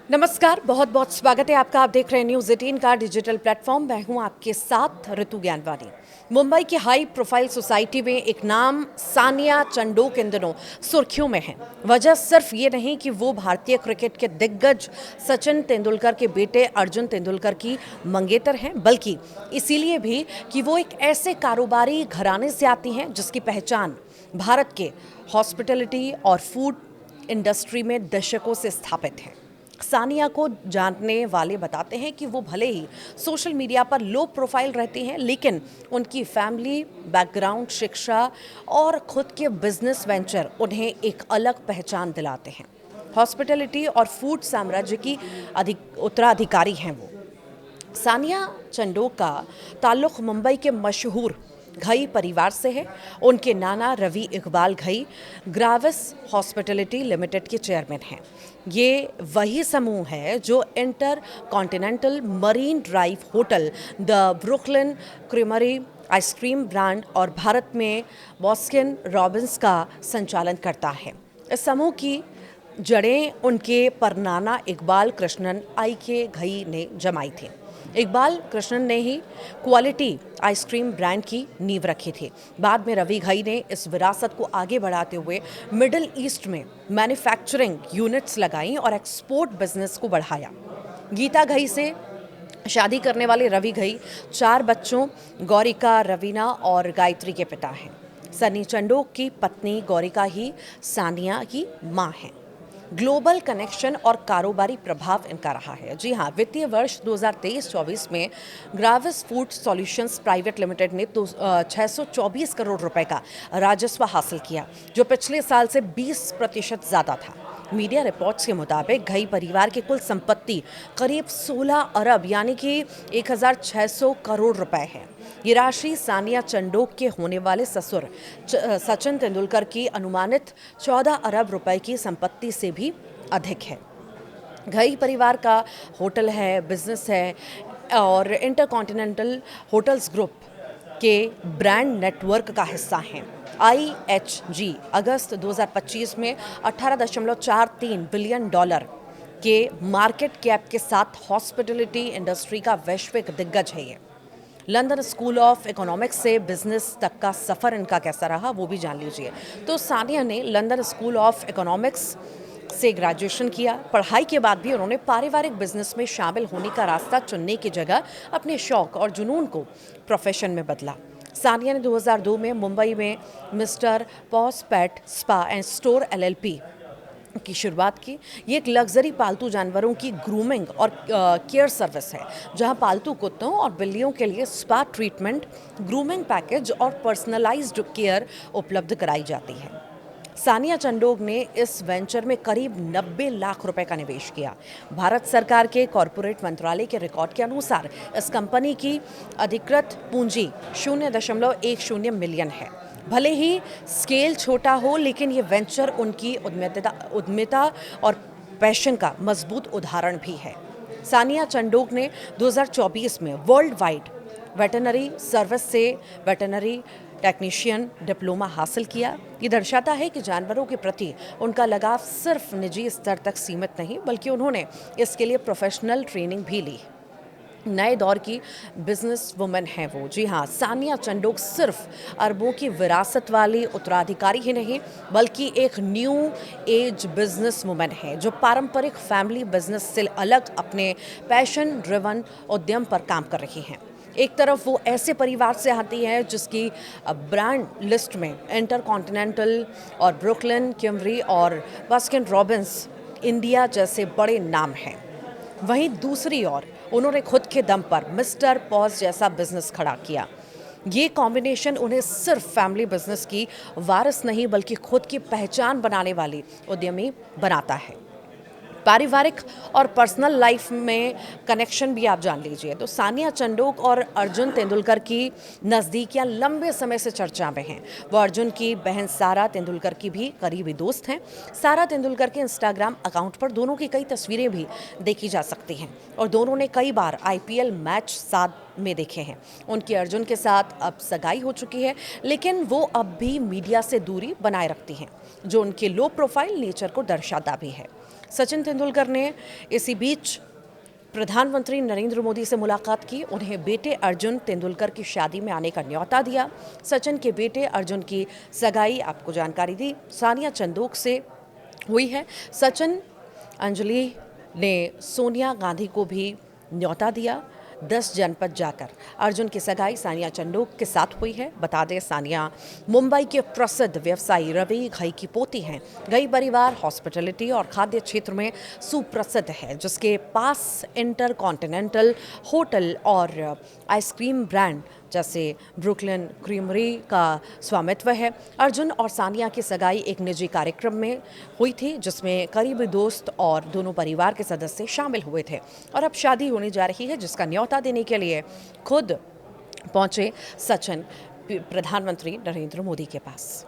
नमस्कार, बहुत बहुत स्वागत है आपका। आप देख रहे हैं न्यूज़ 18 का डिजिटल प्लेटफॉर्म। मैं हूं आपके साथ ऋतु ज्ञानवानी। मुंबई की हाई प्रोफाइल सोसाइटी में एक नाम सानिया चंडोक इन दिनों सुर्खियों में है। वजह सिर्फ ये नहीं कि वो भारतीय क्रिकेट के दिग्गज सचिन तेंदुलकर के बेटे अर्जुन तेंदुलकर की मंगेतर हैं, बल्कि इसीलिए भी कि वो एक ऐसे कारोबारी घराने से आती हैं जिसकी पहचान भारत के हॉस्पिटैलिटी और फूड इंडस्ट्री में दशकों से स्थापित है। सानिया को जानने वाले बताते हैं कि वो भले ही सोशल मीडिया पर लो प्रोफाइल रहती हैं, लेकिन उनकी फैमिली बैकग्राउंड, शिक्षा और खुद के बिजनेस वेंचर उन्हें एक अलग पहचान दिलाते हैं। हॉस्पिटैलिटी और फूड साम्राज्य की उत्तराधिकारी हैं वो। सानिया चंडोक का ताल्लुक़ मुंबई के मशहूर घई परिवार से है। उनके नाना रवि इकबाल घई ग्राविस हॉस्पिटैलिटी लिमिटेड के चेयरमैन हैं। ये वही समूह है जो inter continental marine drive hotel, the Brooklyn creamery ice cream brand और भारत में बास्किन रॉबिन्स का संचालन करता है। इस समूह की जड़ें उनके परनाना इकबाल कृष्णन आई के घई ने जमाई थी। इकबाल कृष्णन ने ही क्वालिटी आइसक्रीम ब्रांड की नींव रखी थी। बाद में रवि घई ने इस विरासत को आगे बढ़ाते हुए मिडिल ईस्ट में मैन्युफैक्चरिंग यूनिट्स लगाई और एक्सपोर्ट बिजनेस को बढ़ाया। गीता घई से शादी करने वाले रवि घई 4 बच्चों गौरिका, रवीना और गायत्री के पिता हैं। सनी चंडोक की पत्नी गौरिका ही सानिया की मां हैं। ग्लोबल कनेक्शन और कारोबारी प्रभाव इनका रहा है। जी हाँ, वित्तीय वर्ष 2023-24 में ग्राविस फूड सॉल्यूशंस प्राइवेट लिमिटेड ने 624 करोड़ रुपए का राजस्व हासिल किया, जो पिछले साल से 20% ज़्यादा था। मीडिया रिपोर्ट्स के मुताबिक घई परिवार की कुल संपत्ति करीब 16 अरब यानी कि 1600 करोड़ रुपए है। ये राशि सानिया चंडोक के होने वाले ससुर सचिन तेंदुलकर की अनुमानित 14 अरब रुपए की संपत्ति से भी अधिक है। घई परिवार का होटल है, बिजनेस है और इंटरकॉन्टिनेंटल होटल्स ग्रुप के ब्रांड नेटवर्क का हिस्सा हैं। IHG अगस्त 2025 में $18.43 बिलियन के मार्केट कैप के साथ हॉस्पिटैलिटी इंडस्ट्री का वैश्विक दिग्गज है। ये लंदन स्कूल ऑफ इकोनॉमिक्स से बिजनेस तक का सफ़र इनका कैसा रहा वो भी जान लीजिए। तो सानिया ने लंदन स्कूल ऑफ इकोनॉमिक्स से ग्रेजुएशन किया। पढ़ाई के बाद भी उन्होंने पारिवारिक बिजनेस में शामिल होने का रास्ता चुनने की जगह अपने शौक और जुनून को प्रोफेशन में बदला। सानिया ने 2002 में मुंबई में mister paws pet spa and store LLP की शुरुआत की। ये एक लग्जरी पालतू जानवरों की ग्रूमिंग और केयर सर्विस है, जहां पालतू कुत्तों और बिल्लियों के लिए स्पा ट्रीटमेंट, ग्रूमिंग पैकेज और पर्सनलाइज्ड केयर उपलब्ध कराई जाती है। सानिया चंडोक ने इस वेंचर में करीब 90 लाख रुपए का निवेश किया। भारत सरकार के कॉरपोरेट मंत्रालय के रिकॉर्ड के अनुसार इस कंपनी की अधिकृत पूंजी 0.10 मिलियन है। भले ही स्केल छोटा हो, लेकिन ये वेंचर उनकी उद्यमिता और पैशन का मजबूत उदाहरण भी है। सानिया चंडोक ने 2024 में वर्ल्ड वाइड वेटरनरी सर्विस से वेटरनरी टेक्नीशियन डिप्लोमा हासिल किया। ये दर्शाता है कि जानवरों के प्रति उनका लगाव सिर्फ निजी स्तर तक सीमित नहीं, बल्कि उन्होंने इसके लिए प्रोफेशनल ट्रेनिंग भी ली। नए दौर की बिजनेस वुमेन हैं वो। जी हाँ, सानिया चंडोक सिर्फ अरबों की विरासत वाली उत्तराधिकारी ही नहीं, बल्कि एक न्यू एज बिजनेस वुमेन है जो पारंपरिक फैमिली बिजनेस से अलग अपने पैशन ड्रिवन उद्यम पर काम कर रही हैं। एक तरफ वो ऐसे परिवार से आती है जिसकी ब्रांड लिस्ट में इंटरकॉन्टिनेंटल और ब्रुकलिन क्रीमरी और बास्किन रॉबिन्स इंडिया जैसे बड़े नाम हैं। वहीं दूसरी ओर उन्होंने खुद के दम पर मिस्टर पॉज जैसा बिजनेस खड़ा किया। ये कॉम्बिनेशन उन्हें सिर्फ फैमिली बिजनेस की वारिस नहीं, बल्कि खुद की पहचान बनाने वाली उद्यमी बनाता है। पारिवारिक और पर्सनल लाइफ में कनेक्शन भी आप जान लीजिए। तो सानिया चंडोक और अर्जुन तेंदुलकर की नज़दीकियां लंबे समय से चर्चा में हैं। वो अर्जुन की बहन सारा तेंदुलकर की भी करीबी दोस्त हैं। सारा तेंदुलकर के इंस्टाग्राम अकाउंट पर दोनों की कई तस्वीरें भी देखी जा सकती हैं और दोनों ने कई बार IPL मैच साथ में देखे हैं। उनकी अर्जुन के साथ अब सगाई हो चुकी है, लेकिन वो अब भी मीडिया से दूरी बनाए रखती हैं, जो उनके लो प्रोफाइल नेचर को दर्शाता भी है। सचिन तेंदुलकर ने इसी बीच प्रधानमंत्री नरेंद्र मोदी से मुलाकात की, उन्हें बेटे अर्जुन तेंदुलकर की शादी में आने का न्योता दिया। सचिन के बेटे अर्जुन की सगाई, आपको जानकारी दी, सानिया चंदोक से हुई है। सचिन अंजलि ने सोनिया गांधी को भी न्योता दिया। 10 जनपद जाकर अर्जुन की सगाई सानिया चंडोक के साथ हुई है। बता दें, सानिया मुंबई के प्रसिद्ध व्यवसायी रवि घई की पोती हैं। घई परिवार हॉस्पिटैलिटी और खाद्य क्षेत्र में सुप्रसिद्ध है, जिसके पास इंटरकॉन्टिनेंटल होटल और आइसक्रीम ब्रांड जैसे ब्रुकलिन क्रीमरी का स्वामित्व है। अर्जुन और सानिया की सगाई एक निजी कार्यक्रम में हुई थी, जिसमें करीबी दोस्त और दोनों परिवार के सदस्य शामिल हुए थे। और अब शादी होने जा रही है, जिसका न्योता देने के लिए खुद पहुंचे सचिन प्रधानमंत्री नरेंद्र मोदी के पास।